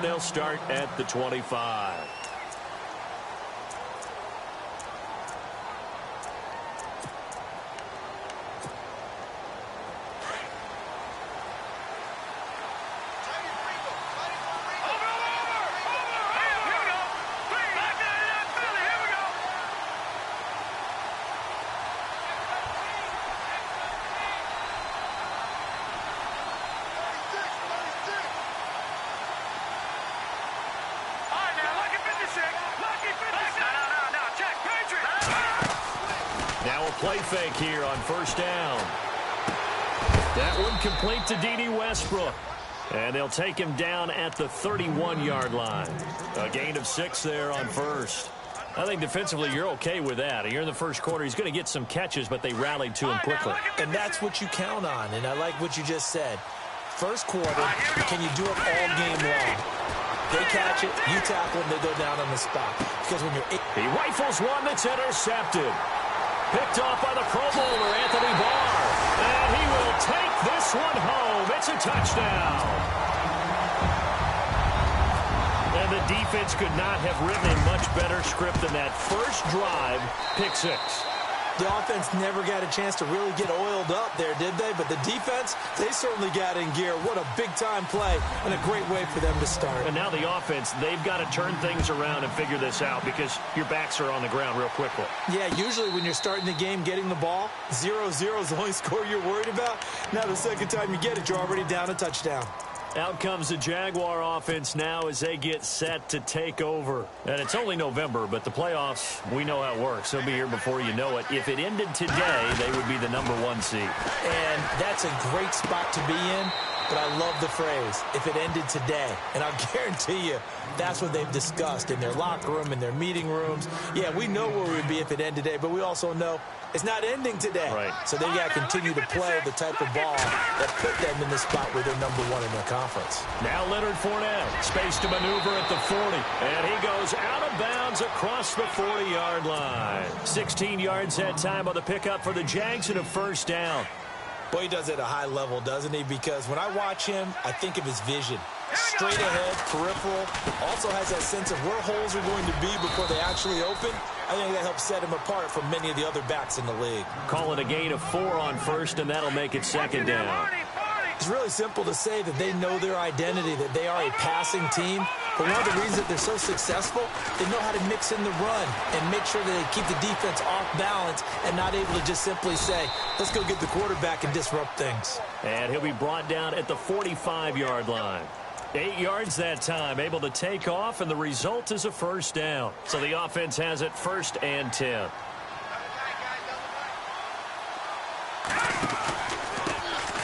and they'll start at the 25. Now a play fake here on first down. That one complete to D.D. Westbrook. And they'll take him down at the 31-yard line. A gain of 6 there on first. I think defensively you're okay with that. You're in the first quarter. He's going to get some catches, but they rallied to him quickly. And that's what you count on, and I like what you just said. First quarter, can you do it all game long? They catch it, you tackle them, they go down on the spot. Because when you're... He rifles one that's intercepted. Picked off by the Pro Bowler, Anthony Barr. And he will take this one home. It's a touchdown. And the defense could not have written a much better script than that. First drive, pick 6. The offense never got a chance to really get oiled up there, did they? But the defense, they certainly got in gear. What a big-time play and a great way for them to start. And now the offense, they've got to turn things around and figure this out because your backs are on the ground real quickly. Yeah, usually when you're starting the game getting the ball, 0-0 is the only score you're worried about. Now the second time you get it, you're already down a touchdown. Out comes the Jaguar offense now as they get set to take over. And it's only November, but the playoffs, we know how it works. They'll be here before you know it. If it ended today, they would be the #1 seed. And that's a great spot to be in, but I love the phrase, if it ended today. And I'll guarantee you, that's what they've discussed in their locker room, in their meeting rooms. Yeah, we know where we'd be if it ended today, but we also know it's not ending today. Right. So they've got to continue to play the type of ball that put them in the spot where they're #1 in their conference. Now Leonard Fournette, space to maneuver at the 40. And he goes out of bounds across the 40-yard line. 16 yards that time on the pickup for the Jags and a first down. Boy, he does it at a high level, doesn't he? Because when I watch him, I think of his vision. Straight ahead, peripheral. Also has that sense of where holes are going to be before they actually open. I think that helps set him apart from many of the other backs in the league. Call it a gain of 4 on first, and that'll make it second down. It's really simple to say that they know their identity, that they are a passing team. But one of the reasons that they're so successful, they know how to mix in the run and make sure that they keep the defense off balance and not able to just simply say, let's go get the quarterback and disrupt things. And he'll be brought down at the 45-yard line. 8 yards that time, able to take off, and the result is a first down. So the offense has it 1st and 10.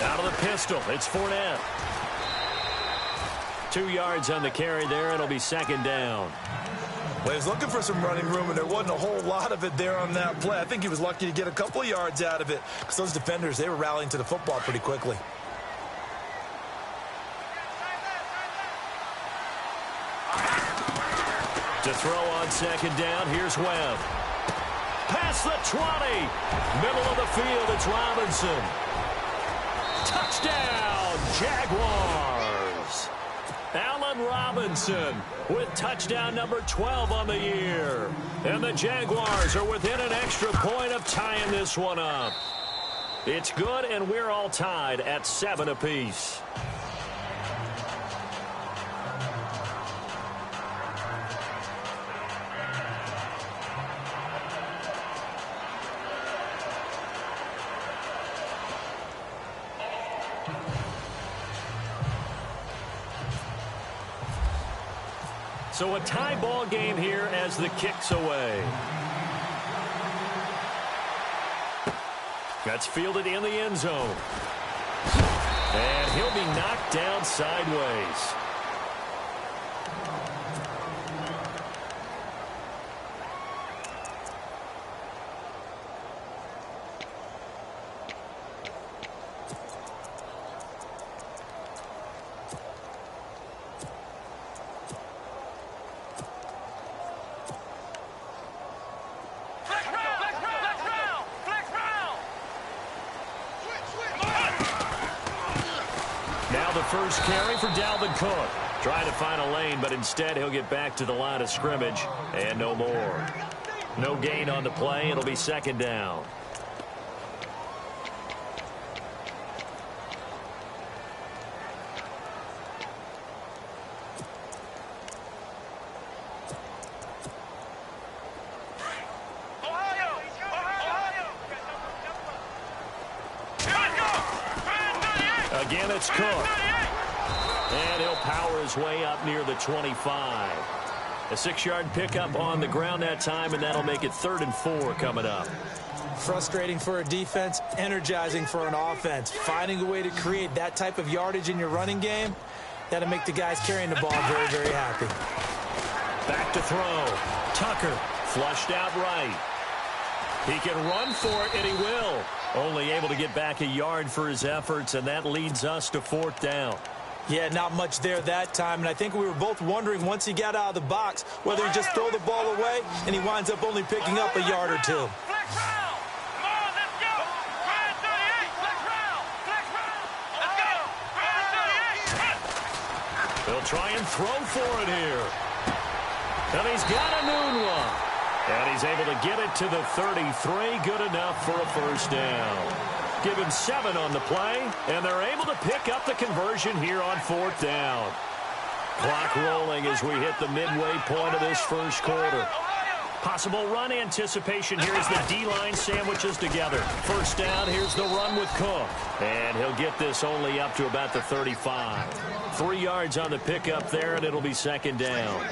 Out of the pistol, it's Fournette. 2 yards on the carry there, it'll be second down. Well, he was looking for some running room, and there wasn't a whole lot of it there on that play. I think he was lucky to get a couple of yards out of it because those defenders, they were rallying to the football pretty quickly. To throw on second down, here's Webb. Past the 20. Middle of the field, it's Robinson. Touchdown, Jaguars. Allen Robinson with touchdown number 12 on the year. And the Jaguars are within an extra point of tying this one up. It's good, and we're all tied at 7 apiece. So a tie ball game here as the kick's away. That's fielded in the end zone. And he'll be knocked down sideways. First carry for Dalvin Cook. Trying to find a lane, but instead he'll get back to the line of scrimmage and no more. No gain on the play. It'll be second down. Again, it's Cook. And he'll power his way up near the 25. A 6-yard pickup on the ground that time, and that'll make it 3rd and 4 coming up. Frustrating for a defense, energizing for an offense. Finding a way to create that type of yardage in your running game, that'll make the guys carrying the ball very, very happy. Back to throw. Tucker flushed out right. He can run for it, and he will. Only able to get back a yard for his efforts, and that leads us to 4th down. Yeah, not much there that time, and I think we were both wondering once he got out of the box whether he just throw the ball away, and he winds up only picking up a yard or two. They'll try and throw for it here. And he's got a noon one. And he's able to get it to the 33. Good enough for a first down. Give him 7 on the play, and they're able to pick up the conversion here on 4th down. Clock rolling as we hit the midway point of this first quarter. Possible run anticipation here as the D-line sandwiches together. First down, here's the run with Cook. And he'll get this only up to about the 35. 3 yards on the pickup there, and it'll be second down.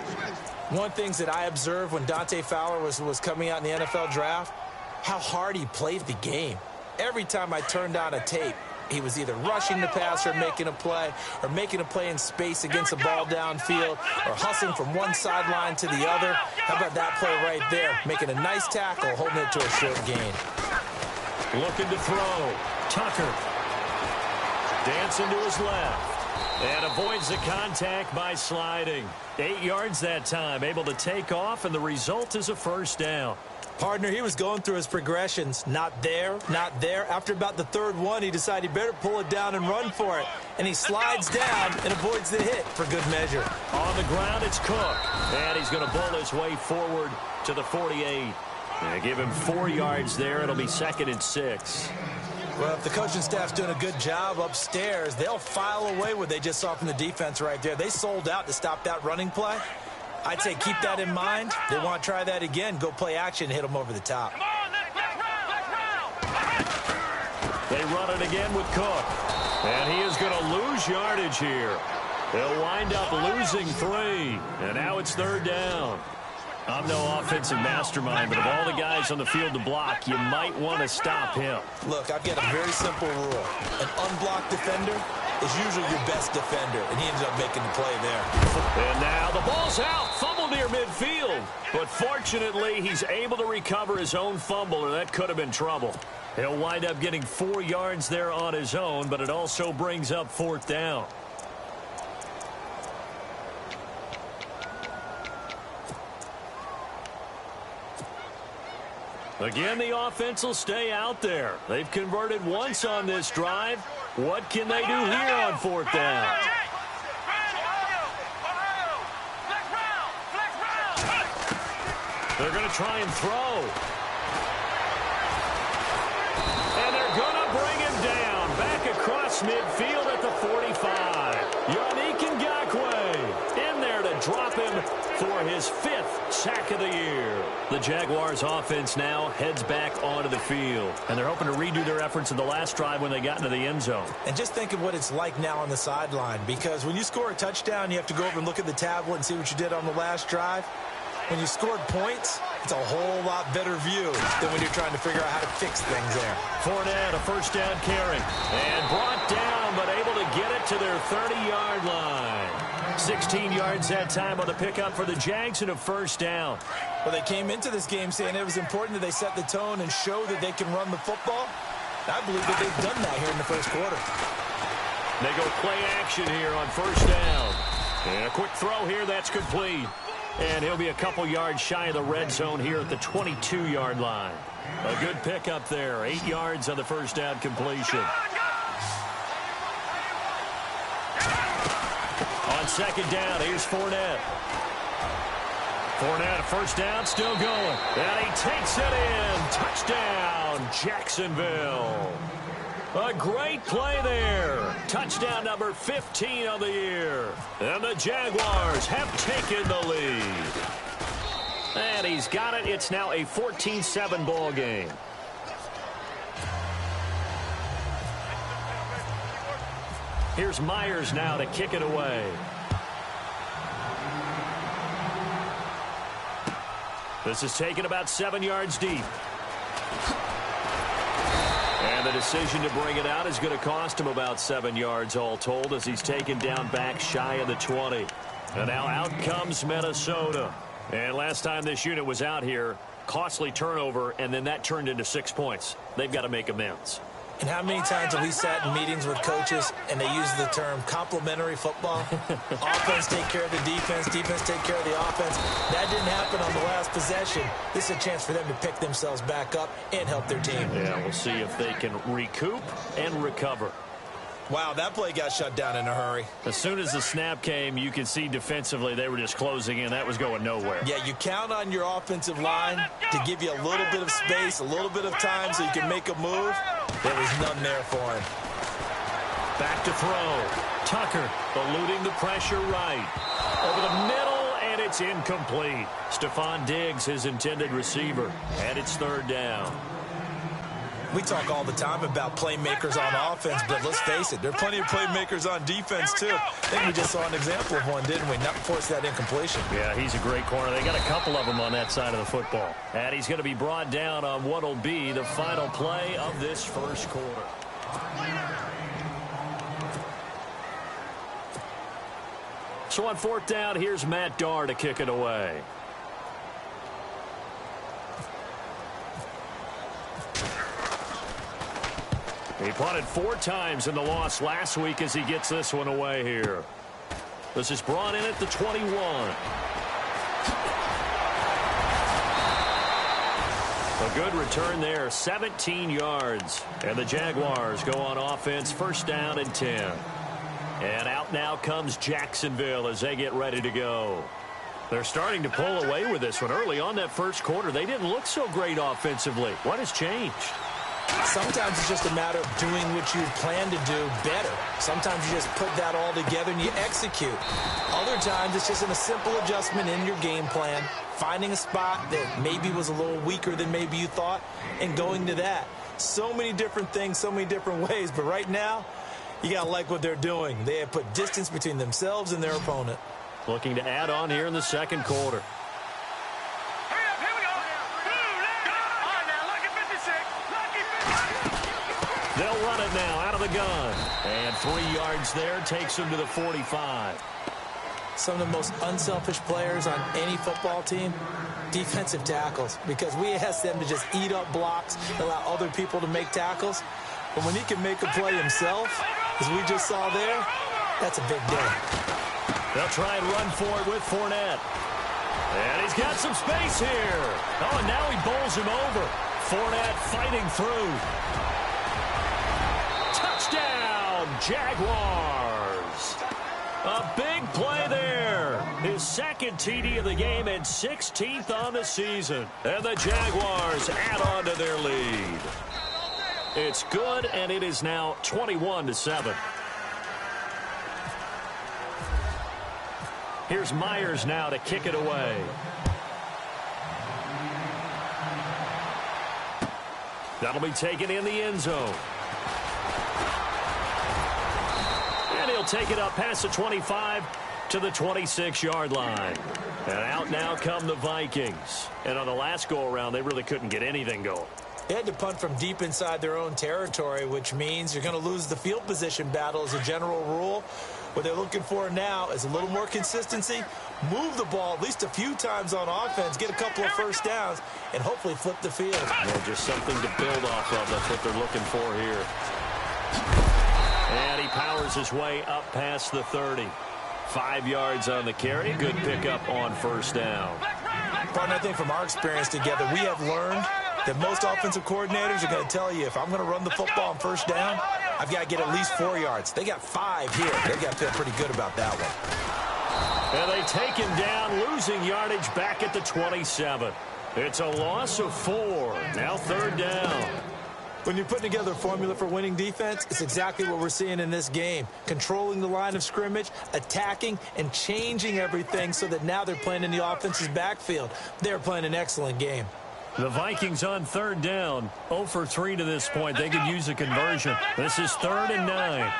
One thing that I observed when Dante Fowler was coming out in the NFL draft, how hard he played the game. Every time I turned on a tape, he was either rushing the passer, making a play, or making a play in space against the ball downfield, or hustling from one sideline to the other. How about that play right there? Making a nice tackle, holding it to a short gain. Looking to throw. Tucker. Dancing to his left. And avoids the contact by sliding. 8 yards that time, able to take off, and the result is a first down. Partner, he was going through his progressions. Not there, not there. After about the 3rd one, he decided he better pull it down and run for it. And he slides down and avoids the hit for good measure. On the ground, it's Cook. And he's going to bowl his way forward to the 48. And give him 4 yards there. It'll be 2nd and 6. Well, if the coaching staff's doing a good job upstairs, they'll file away what they just saw from the defense right there. They sold out to stop that running play. I'd say keep that in mind. They want to try that again. Go play action, hit them over the top. They run it again with Cook. And he is going to lose yardage here. They'll wind up losing 3. And now it's 3rd down. I'm no offensive mastermind, but of all the guys on the field to block, you might want to stop him. Look, I've got a very simple rule. An unblocked defender is usually your best defender, and he ended up making the play there. And now the ball's out, fumbled near midfield. But fortunately, he's able to recover his own fumble, or that could have been trouble. He'll wind up getting 4 yards there on his own, but it also brings up 4th down. Again, the offense will stay out there. They've converted once on this drive. What can they do here on 4th down? They're going to try and throw. And they're going to bring him down. Back across midfield at the 45. Yannick Ngakoue in there to drop him for his 5th sack of the year. The Jaguars offense now heads back onto the field. And they're hoping to redo their efforts in the last drive when they got into the end zone. And just think of what it's like now on the sideline. Because when you score a touchdown, you have to go over and look at the tablet and see what you did on the last drive. When you scored points, it's a whole lot better view than when you're trying to figure out how to fix things there. Fournette, a first down carry. And brought down, but able to get it to their 30-yard line. 16 yards that time on the pickup for the Jags and a first down. Well, they came into this game saying it was important that they set the tone and show that they can run the football. I believe that they've done that here in the first quarter. They go play action here on first down. And a quick throw here, that's complete. And he'll be a couple yards shy of the red zone here at the 22-yard line. A good pickup there. 8 yards on the first down completion. On second down. Here's Fournette. Fournette, first down, still going. And he takes it in. Touchdown, Jacksonville. A great play there. Touchdown number 15 on the year. And the Jaguars have taken the lead. And he's got it. It's now a 14-7 ball game. Here's Myers now to kick it away. This is taken about 7 yards deep. And the decision to bring it out is going to cost him about 7 yards all told as he's taken down back shy of the 20. And now out comes Minnesota. And last time this unit was out here, costly turnover, and then that turned into 6 points. They've got to make amends. And how many times have we sat in meetings with coaches and they use the term complementary football? Offense take care of the defense, defense take care of the offense. That didn't happen on the last possession. This is a chance for them to pick themselves back up and help their team. Yeah, we'll see if they can recoup and recover. Wow, that play got shut down in a hurry. As soon as the snap came, you could see defensively they were just closing in. That was going nowhere. Yeah, you count on your offensive line to give you a little bit of space, a little bit of time so you can make a move. There was none there for him. Back to throw. Tucker eluding the pressure right. Over the middle, and it's incomplete. Stephon Diggs, his intended receiver, and it's third down. We talk all the time about playmakers on offense, but let's face it, there are plenty of playmakers on defense, too. I think we just saw an example of one, didn't we? Not force that incompletion. Yeah, he's a great corner. They got a couple of them on that side of the football. And he's going to be brought down on what will be the final play of this first quarter. So on fourth down, here's Matt Darr to kick it away. He punted 4 times in the loss last week as he gets this one away here. This is brought in at the 21. A good return there, 17 yards. And the Jaguars go on offense, first down and 10. And out now comes Jacksonville as they get ready to go. They're starting to pull away with this one. Early on that first quarter, they didn't look so great offensively. What has changed? Sometimes it's just a matter of doing what you plan to do better. Sometimes you just put that all together and you execute. Other times it's just a simple adjustment in your game plan, finding a spot that maybe was a little weaker than maybe you thought, and going to that. So many different things, so many different ways, but right now, you got to like what they're doing. They have put distance between themselves and their opponent. Looking to add on here in the second quarter. They'll run it now out of the gun. And 3 yards there takes them to the 45. Some of the most unselfish players on any football team, defensive tackles, because we ask them to just eat up blocks, allow other people to make tackles. But when he can make a play himself, as we just saw there, that's a big day. They'll try and run for it with Fournette. And he's got some space here. Oh, and now he bowls him over. Fournette fighting through. Touchdown, Jaguars. A big play there. His second TD of the game and 16th on the season. And the Jaguars add on to their lead. It's good, and it is now 21-7. Here's Myers now to kick it away. That'll be taken in the end zone. And he'll take it up past the 25 to the 26-yard line. And out now come the Vikings. And on the last go-around, they really couldn't get anything going. They had to punt from deep inside their own territory, which means you're going to lose the field position battle as a general rule. What they're looking for now is a little more consistency, move the ball at least a few times on offense, get a couple of first downs, and hopefully flip the field. Yeah, just something to build off of. That's what they're looking for here. And he powers his way up past the 30. 5 yards on the carry. Good pickup on first down. But I think from our experience together, we have learned that most offensive coordinators are going to tell you, if I'm going to run the football on first down, I've got to get at least 4 yards. They got 5 here. They got to feel pretty good about that one. And they take him down, losing yardage back at the 27. It's a loss of 4. Now 3rd down. When you're putting together a formula for winning defense, it's exactly what we're seeing in this game. Controlling the line of scrimmage, attacking, and changing everything so that now they're playing in the offense's backfield. They're playing an excellent game. The Vikings on 3rd down. 0 for 3 to this point. They could use a conversion. This is 3rd and 9.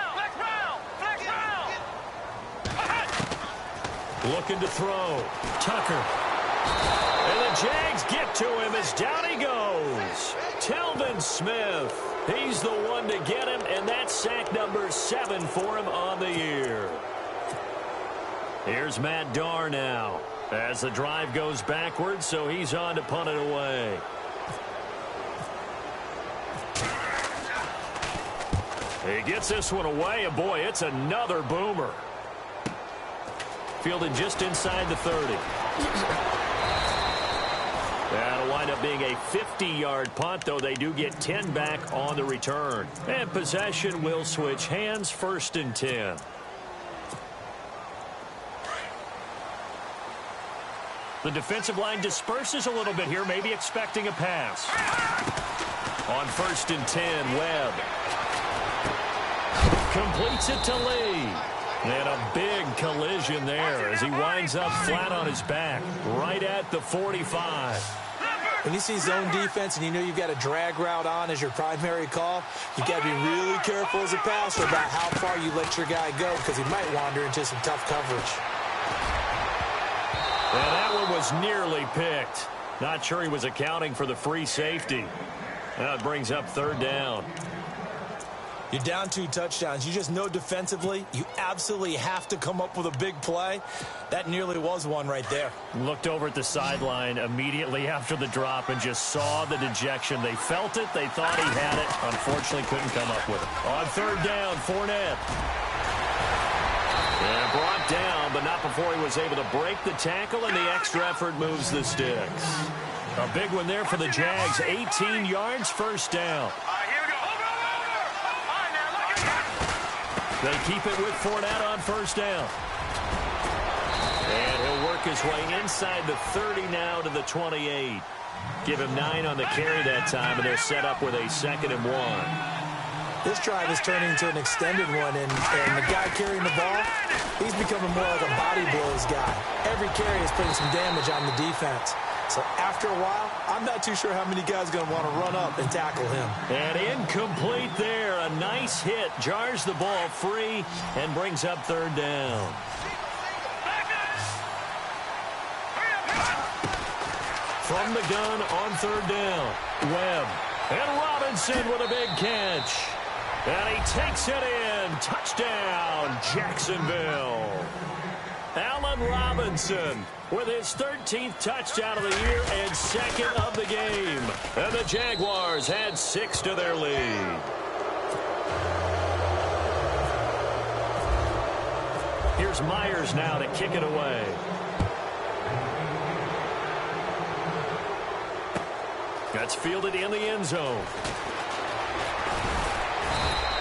Looking to throw. Tucker. And the Jags get to him as down he goes. Telvin Smith. He's the one to get him, and that's sack number 7 for him on the year. Here's Matt Darr now as the drive goes backwards, so he's on to punt it away. He gets this one away, and boy, it's another boomer. Fielded just inside the 30. That'll wind up being a 50-yard punt, though they do get 10 back on the return. And possession will switch hands, 1st and 10. The defensive line disperses a little bit here, maybe expecting a pass. On 1st and 10, Webb. Completes it to Lee. And a big collision there as he winds up flat on his back, right at the 45. When you see zone defense and you know you've got a drag route on as your primary call, you've got to be really careful as a passer about how far you let your guy go because he might wander into some tough coverage. And that one was nearly picked. Not sure he was accounting for the free safety. That brings up 3rd down. You're down 2 touchdowns. You just know defensively you absolutely have to come up with a big play. That nearly was one right there. Looked over at the sideline immediately after the drop and just saw the dejection. They felt it. They thought he had it. Unfortunately, couldn't come up with it. On 3rd down, Fournette. And brought down, but not before he was able to break the tackle, and the extra effort moves the sticks. A big one there for the Jags. 18 yards, 1st down. They keep it with Fournette on 1st down. And he'll work his way inside the 30 now to the 28. Give him 9 on the carry that time, and they're set up with a 2nd and 1. This drive is turning into an extended one, and the guy carrying the ball, he's becoming more like a body blows guy. Every carry is putting some damage on the defense. So after a while, I'm not too sure how many guys are going to want to run up and tackle him. And incomplete there. A nice hit. Jars the ball free and brings up 3rd down. From the gun on 3rd down. Webb. And Robinson with a big catch. And he takes it in. Touchdown, Jacksonville. Allen Robinson with his 13th touchdown of the year and 2nd of the game. And the Jaguars had 6 to their lead. Here's Myers now to kick it away. That's fielded in the end zone.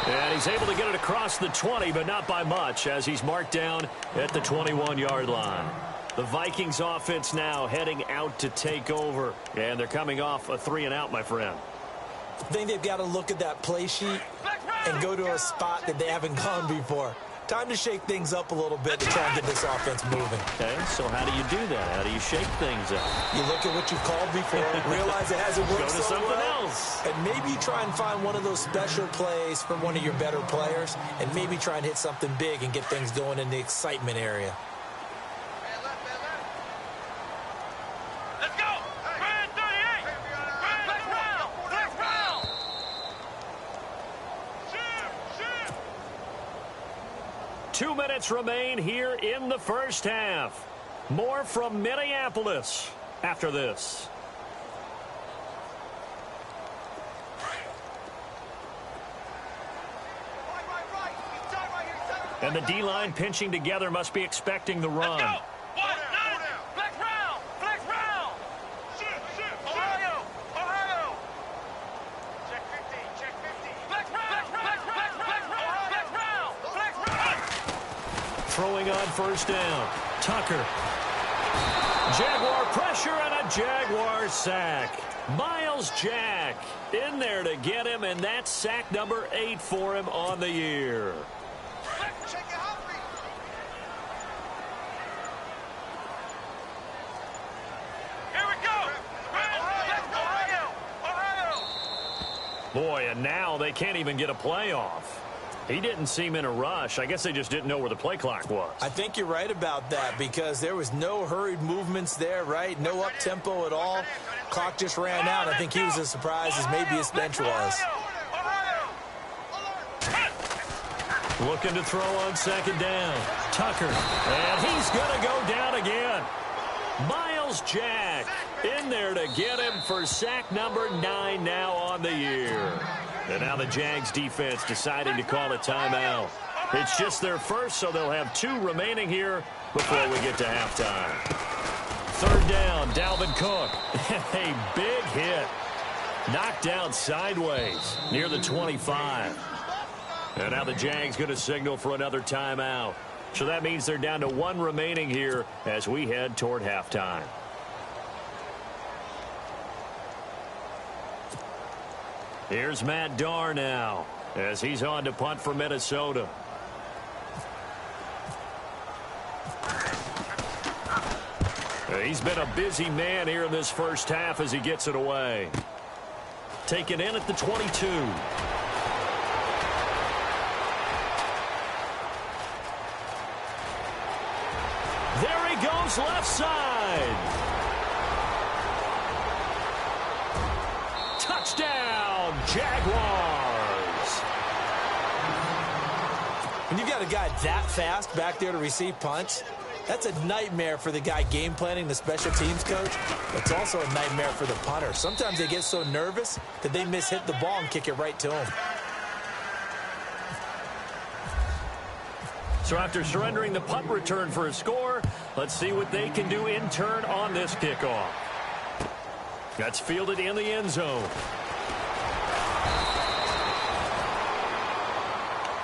And he's able to get it across the 20, but not by much, as he's marked down at the 21-yard line. The Vikings offense now heading out to take over, and they're coming off a 3-and-out, my friend. I think they've got to look at that play sheet and go to a spot that they haven't gone before. Time to shake things up a little bit to try and get this offense moving. Okay, so how do you do that? How do you shake things up? You look at what you've called before, realize it hasn't worked so so something well, else. and maybe try and find one of those special plays from one of your better players, and maybe try and hit something big and get things going in the excitement area. Let's go! 2 minutes remain here in the first half. More from Minneapolis after this. And the D-line pinching together must be expecting the run. Let's go! Flex round! Flex round! Ohio! Ohio! Check 50, check 50. Flex round! Flex round! Flex round! Throwing on first down. Tucker. Jaguar pressure and a Jaguar sack. Miles Jack in there to get him, and that's sack number 8 for him on the year. Here we go. Ohio. Boy, and now they can't even get a play off. He didn't seem in a rush. I guess they just didn't know where the play clock was. I think you're right about that because there was no hurried movements there, right? No up-tempo at all. Clock just ran out. I think he was as surprised as maybe his bench was. Looking to throw on second down. Tucker. And he's going to go down again. Miles Jack in there to get him for sack number 9 now on the year. And now the Jags defense deciding to call a timeout. It's just their first, so they'll have 2 remaining here before we get to halftime. Third down, Dalvin Cook. A big hit. Knocked down sideways near the 25. And now the Jags going to signal for another timeout. So that means they're down to 1 remaining here as we head toward halftime. Here's Matt Darr now as he's on to punt for Minnesota. He's been a busy man here in this first half as he gets it away. Taken in at the 22. There he goes left side. Touchdown, Jaguars. When you've got a guy that fast back there to receive punts, that's a nightmare for the guy game planning, the special teams coach. It's also a nightmare for the punter. Sometimes they get so nervous that they mishit the ball and kick it right to him. So after surrendering the punt return for a score, let's see what they can do in turn on this kickoff. That's fielded in the end zone.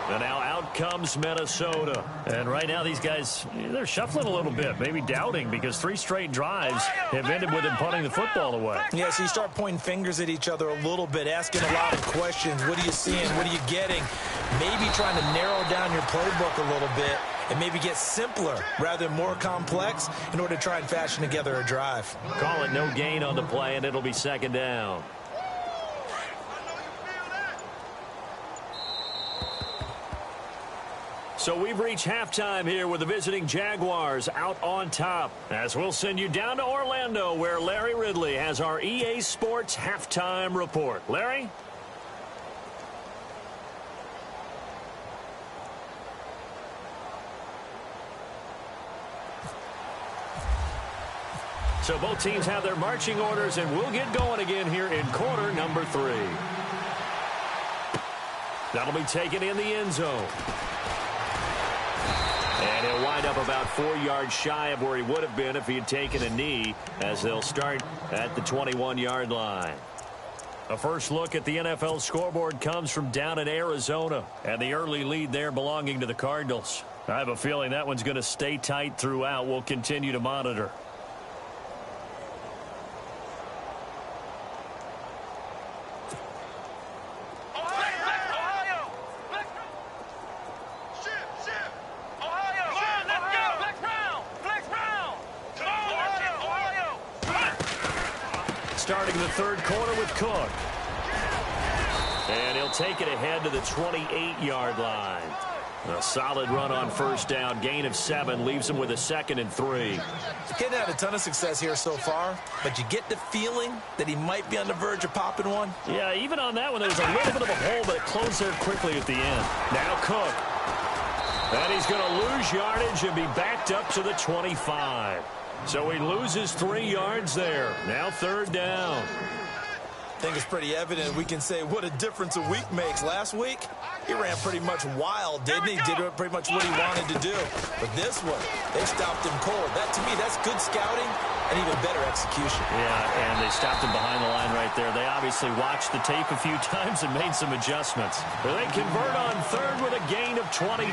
And now out comes Minnesota. And right now these guys, they're shuffling a little bit, maybe doubting because 3 straight drives have ended with them punting the football away. Yeah, so you start pointing fingers at each other a little bit, asking a lot of questions. What are you seeing? What are you getting? Maybe trying to narrow down your playbook a little bit and maybe get simpler rather than more complex in order to try and fashion together a drive. Call it no gain on the play, and it'll be second down. So we've reached halftime here with the visiting Jaguars out on top. As we'll send you down to Orlando where Larry Ridley has our EA Sports halftime report. Larry? So both teams have their marching orders, and we'll get going again here in quarter number 3. That'll be taken in the end zone. And he'll wind up about 4 yards shy of where he would have been if he had taken a knee, as they'll start at the 21-yard line. A first look at the NFL scoreboard comes from down in Arizona, and the early lead there belonging to the Cardinals. I have a feeling that one's going to stay tight throughout. We'll continue to monitor. Starting the third quarter with Cook. And he'll take it ahead to the 28-yard line. A solid run on first down. Gain of 7 leaves him with a 2nd and 3. Kid had a ton of success here so far, but you get the feeling that he might be on the verge of popping one. Yeah, even on that one, there was a little bit of a hole, but it closed there quickly at the end. Now Cook. And he's going to lose yardage and be backed up to the 25. So he loses 3 yards there. Now third down. I think it's pretty evident. We can say what a difference a week makes. Last week, he ran pretty much wild, didn't he? Did pretty much what he wanted to do. But this one, they stopped him cold. That, to me, that's good scouting and even better execution. Yeah, and they stopped him behind the line right there. They obviously watched the tape a few times and made some adjustments. They convert on third with a gain of 22.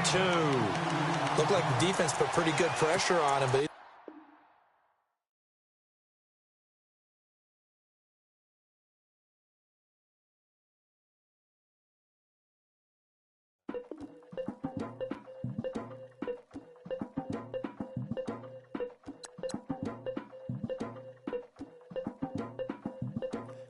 Looked like the defense put pretty good pressure on him, but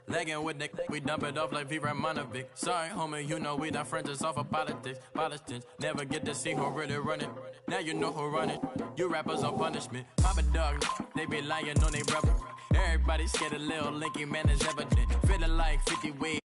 Legging with Nick, we dump it off like V. Ramonovic. Sorry, homie, you know we not friends, it's off of politics. Politics never get to see who really run it. Now you know who run it. You rappers on punishment. Papa dog, they be lying on they brother. Everybody scared a little linky man is evident. Feeling like 50 ways.